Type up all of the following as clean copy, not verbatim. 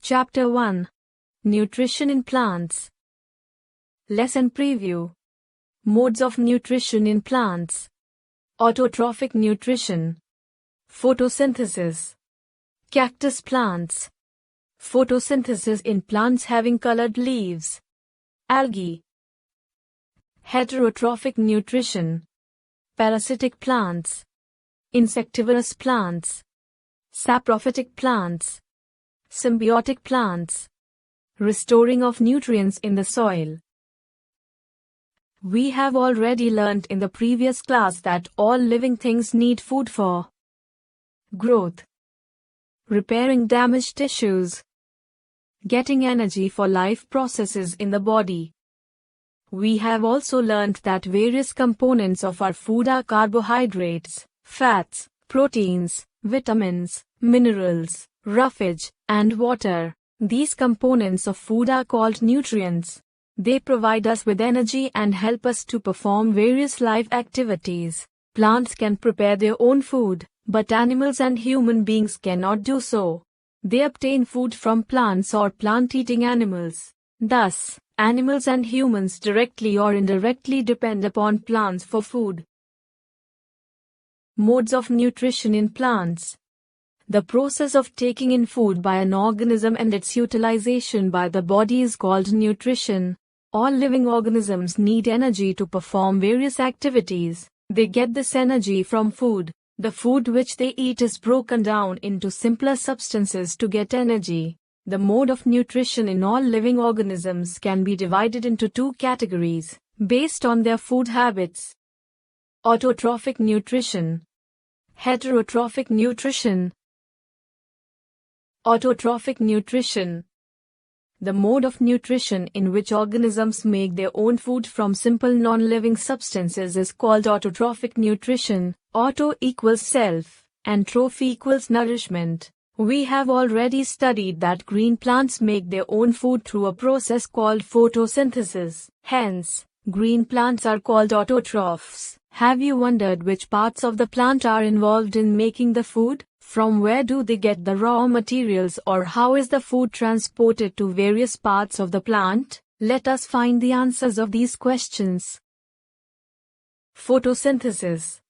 Chapter 1. Nutrition in Plants. Lesson Preview. Modes of nutrition in plants. Autotrophic nutrition. Photosynthesis. Cactus plants. Photosynthesis in plants having colored leaves. Algae. Heterotrophic nutrition. Parasitic plants. Insectivorous plants. Saprophytic plants. Symbiotic plants. Restoring of nutrients in the soil. We have already learnt in the previous class that all living things need food for growth, repairing damaged tissues, getting energy for life processes in the body. We have also learnt that various components of our food are carbohydrates, fats, proteins, vitamins, minerals, roughage, and water. These components of food are called nutrients. They provide us with energy and help us to perform various life activities. Plants can prepare their own food, but animals and human beings cannot do so. They obtain food from plants or plant-eating animals. Thus, animals and humans directly or indirectly depend upon plants for food. Modes of nutrition in plants. The process of taking in food by an organism and its utilization by the body is called nutrition. All living organisms need energy to perform various activities. They get this energy from food. The food which they eat is broken down into simpler substances to get energy. The mode of nutrition in all living organisms can be divided into two categories, based on their food habits. Autotrophic nutrition. Heterotrophic nutrition. Autotrophic nutrition. The mode of nutrition in which organisms make their own food from simple non-living substances is called autotrophic nutrition. Auto equals self, and trophy equals nourishment. We have already studied that green plants make their own food through a process called photosynthesis. Hence, green plants are called autotrophs. Have you wondered which parts of the plant are involved in making the food? From where do they get the raw materials, or how is the food transported to various parts of the plant? Let us find the answers of these questions. Photosynthesis.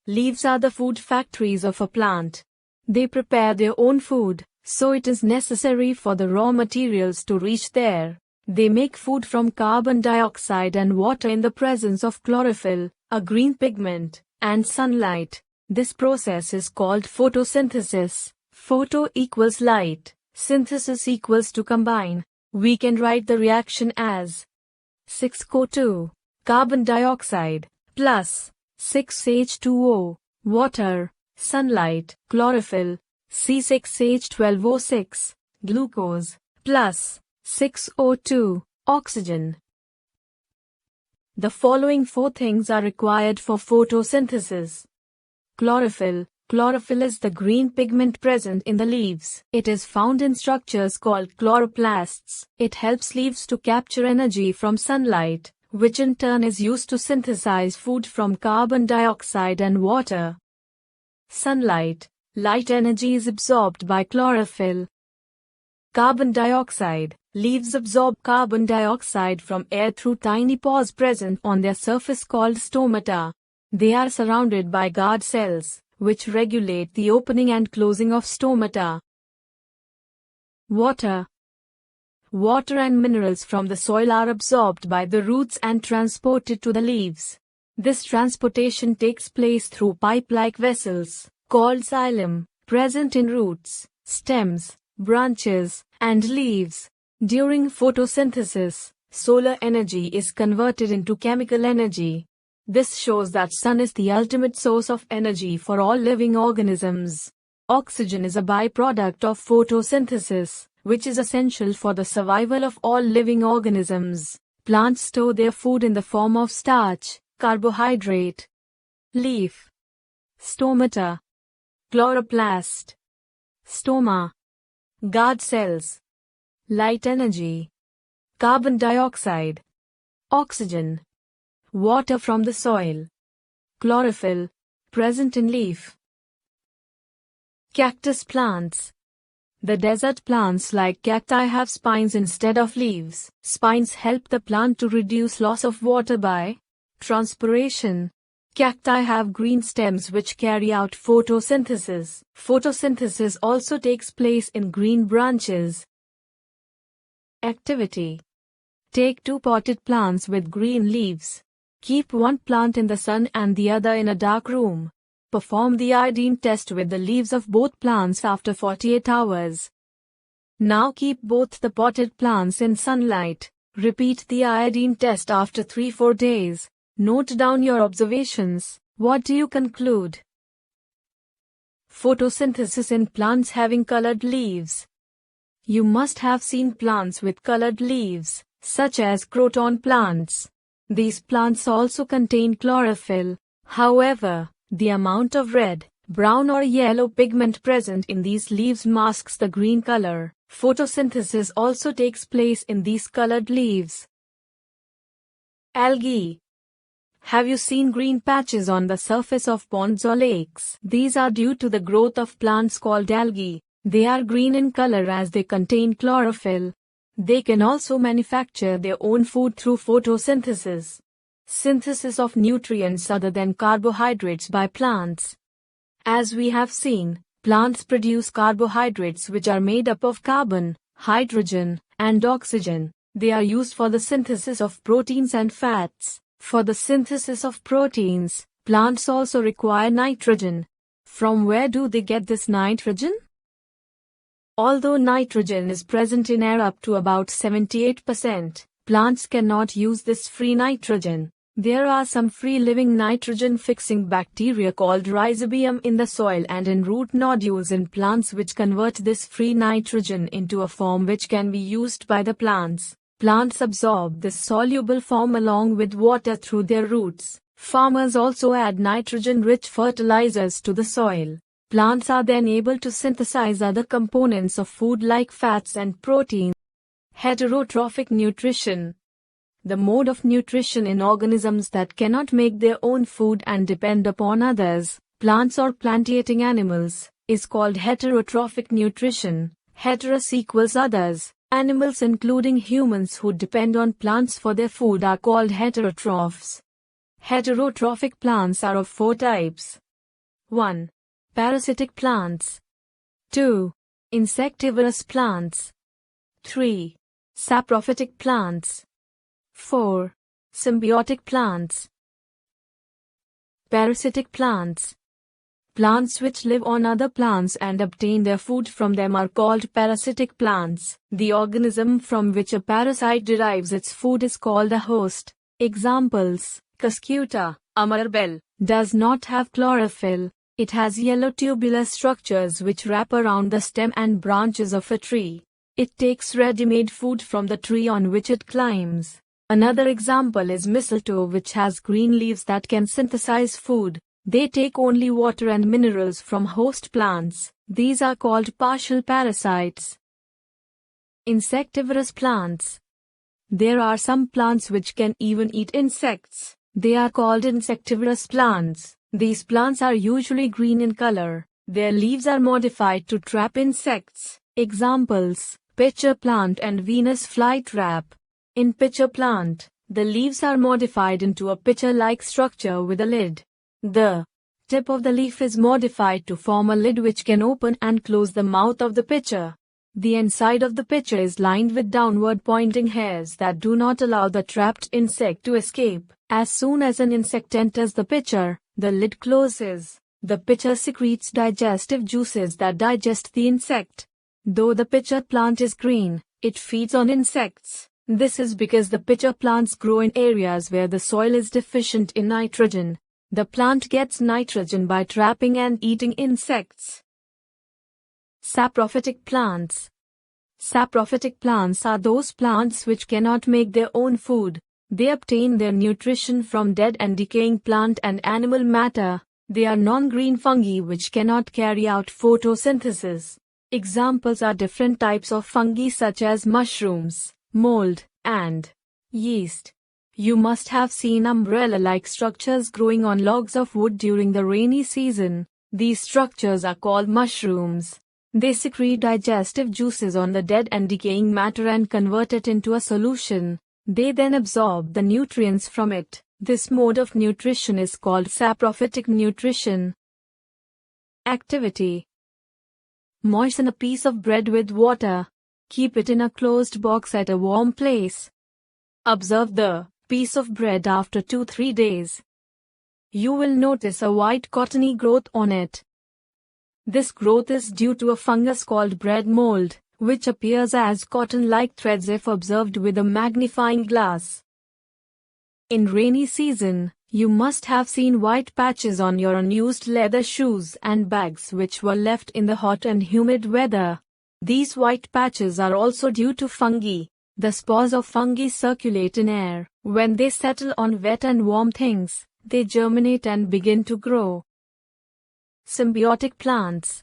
Leaves are the food factories of a plant. They prepare their own food, so it is necessary for the raw materials to reach there. They make food from carbon dioxide and water in the presence of chlorophyll, a green pigment, and sunlight. This process is called photosynthesis. Photo equals light, synthesis equals to combine. We can write the reaction as 6CO2, carbon dioxide, plus 6H2O, water, sunlight, chlorophyll, C6H12O6, glucose, plus 6O2, oxygen. The following four things are required for photosynthesis. Chlorophyll. Chlorophyll is the green pigment present in the leaves. It is found in structures called chloroplasts. It helps leaves to capture energy from sunlight, which in turn is used to synthesize food from carbon dioxide and water. Sunlight. Light energy is absorbed by chlorophyll. Carbon dioxide. Leaves absorb carbon dioxide from air through tiny pores present on their surface called stomata. They are surrounded by guard cells, which regulate the opening and closing of stomata. Water. Water and minerals from the soil are absorbed by the roots and transported to the leaves. This transportation takes place through pipe-like vessels, called xylem, present in roots, stems, branches, and leaves. During photosynthesis, solar energy is converted into chemical energy. This shows that sun is the ultimate source of energy for all living organisms. Oxygen is a byproduct of photosynthesis, which is essential for the survival of all living organisms. Plants store their food in the form of starch, carbohydrate, leaf, stomata, chloroplast, stoma, guard cells, light energy, carbon dioxide, oxygen, water from the soil, chlorophyll, present in leaf. Cactus plants. The desert plants like cacti have spines instead of leaves. Spines help the plant to reduce loss of water by transpiration. Cacti have green stems which carry out photosynthesis. Photosynthesis also takes place in green branches. Activity: take 2 potted plants with green leaves. Keep one plant in the sun and the other in a dark room. Perform the iodine test with the leaves of both plants after 48 hours. Now keep both the potted plants in sunlight. Repeat the iodine test after 3-4 days. Note down your observations. What do you conclude? Photosynthesis in plants having colored leaves. You must have seen plants with colored leaves, such as croton plants. These plants also contain chlorophyll. However, the amount of red, brown or yellow pigment present in these leaves masks the green color. Photosynthesis also takes place in these colored leaves. Algae. Have you seen green patches on the surface of ponds or lakes? These are due to the growth of plants called algae. They are green in color as they contain chlorophyll. They can also manufacture their own food through photosynthesis. Synthesis of nutrients other than carbohydrates by plants. As we have seen, plants produce carbohydrates which are made up of carbon, hydrogen, and oxygen. They are used for the synthesis of proteins and fats. For the synthesis of proteins, plants also require nitrogen. From where do they get this nitrogen? Although nitrogen is present in air up to about 78%, plants cannot use this free nitrogen. There are some free-living nitrogen-fixing bacteria called rhizobium in the soil and in root nodules in plants which convert this free nitrogen into a form which can be used by the plants. Plants absorb this soluble form along with water through their roots. Farmers also add nitrogen-rich fertilizers to the soil. Plants are then able to synthesize other components of food like fats and proteins. Heterotrophic nutrition. The mode of nutrition in organisms that cannot make their own food and depend upon others, plants or plant-eating animals, is called heterotrophic nutrition. Heteros equals others. Animals including humans who depend on plants for their food are called heterotrophs. Heterotrophic plants are of 4 types. 1. Parasitic plants. 2. Insectivorous plants. 3. Saprophytic plants. 4. Symbiotic plants. Parasitic plants. Plants which live on other plants and obtain their food from them are called parasitic plants. The organism from which a parasite derives its food is called a host. Examples: Cuscuta, amarbel, does not have chlorophyll. It has yellow tubular structures which wrap around the stem and branches of a tree. It takes ready-made food from the tree on which it climbs. Another example is mistletoe, which has green leaves that can synthesize food. They take only water and minerals from host plants. These are called partial parasites. Insectivorous plants. There are some plants which can even eat insects. They are called insectivorous plants. These plants are usually green in color. Their leaves are modified to trap insects. Examples: pitcher plant and Venus flytrap. In pitcher plant, the leaves are modified into a pitcher-like structure with a lid. The tip of the leaf is modified to form a lid which can open and close the mouth of the pitcher. The inside of the pitcher is lined with downward pointing hairs that do not allow the trapped insect to escape. As soon as an insect enters the pitcher, the lid closes. The pitcher secretes digestive juices that digest the insect. Though the pitcher plant is green, it feeds on insects. This is because the pitcher plants grow in areas where the soil is deficient in nitrogen. The plant gets nitrogen by trapping and eating insects. Saprophytic plants. Saprophytic plants are those plants which cannot make their own food. They obtain their nutrition from dead and decaying plant and animal matter. They are non-green fungi which cannot carry out photosynthesis. Examples are different types of fungi such as mushrooms, mold, and yeast. You must have seen umbrella-like structures growing on logs of wood during the rainy season. These structures are called mushrooms. They secrete digestive juices on the dead and decaying matter and convert it into a solution. They then absorb the nutrients from it. This mode of nutrition is called saprophytic nutrition. Activity. Moisten a piece of bread with water. Keep it in a closed box at a warm place. Observe the piece of bread after 2-3 days. You will notice a white cottony growth on it. This growth is due to a fungus called bread mold, which appears as cotton-like threads if observed with a magnifying glass. In rainy season, you must have seen white patches on your unused leather shoes and bags which were left in the hot and humid weather. These white patches are also due to fungi. The spores of fungi circulate in air. When they settle on wet and warm things, they germinate and begin to grow. Symbiotic plants.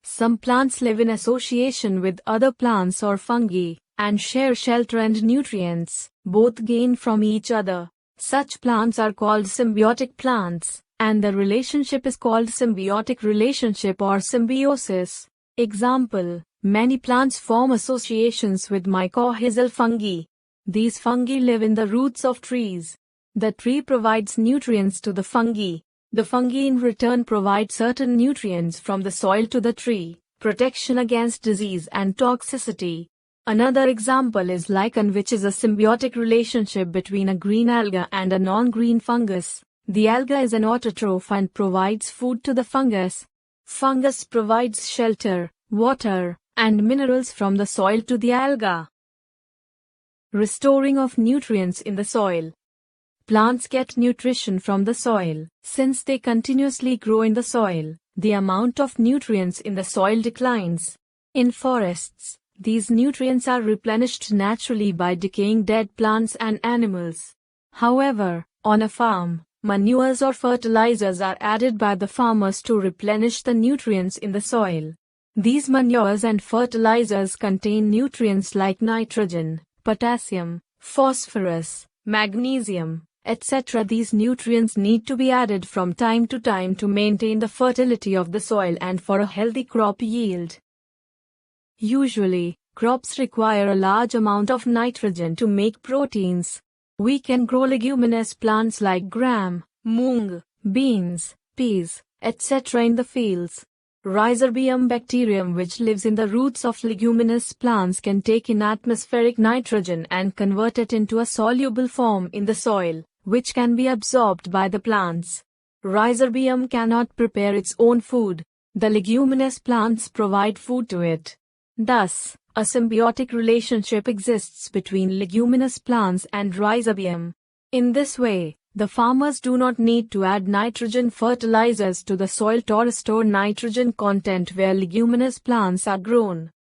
Some plants live in association with other plants or fungi, and share shelter and nutrients. Both gain from each other. Such plants are called symbiotic plants, and the relationship is called symbiotic relationship or symbiosis. Example: many plants form associations with mycorrhizal fungi. These fungi live in the roots of trees. The tree provides nutrients to the fungi. The fungi in return provide certain nutrients from the soil to the tree, protection against disease and toxicity. Another example is lichen, which is a symbiotic relationship between a green alga and a non-green fungus. The alga is an autotroph and provides food to the fungus. Fungus provides shelter, water, and minerals from the soil to the alga. Restoring of nutrients in the soil. Plants get nutrition from the soil. Since they continuously grow in the soil, the amount of nutrients in the soil declines. In forests, these nutrients are replenished naturally by decaying dead plants and animals. However, on a farm, manures or fertilizers are added by the farmers to replenish the nutrients in the soil. These manures and fertilizers contain nutrients like nitrogen, potassium, phosphorus, magnesium, etc. These nutrients need to be added from time to time to maintain the fertility of the soil and for a healthy crop yield. Usually, crops require a large amount of nitrogen to make proteins. We can grow leguminous plants like gram, moong, beans, peas, etc. in the fields. Rhizobium bacterium, which lives in the roots of leguminous plants, can take in atmospheric nitrogen and convert it into a soluble form in the soil, which can be absorbed by the plants. Rhizobium cannot prepare its own food. The leguminous plants provide food to it. Thus, a symbiotic relationship exists between leguminous plants and rhizobium. In this way, the farmers do not need to add nitrogen fertilizers to the soil to restore nitrogen content where leguminous plants are grown.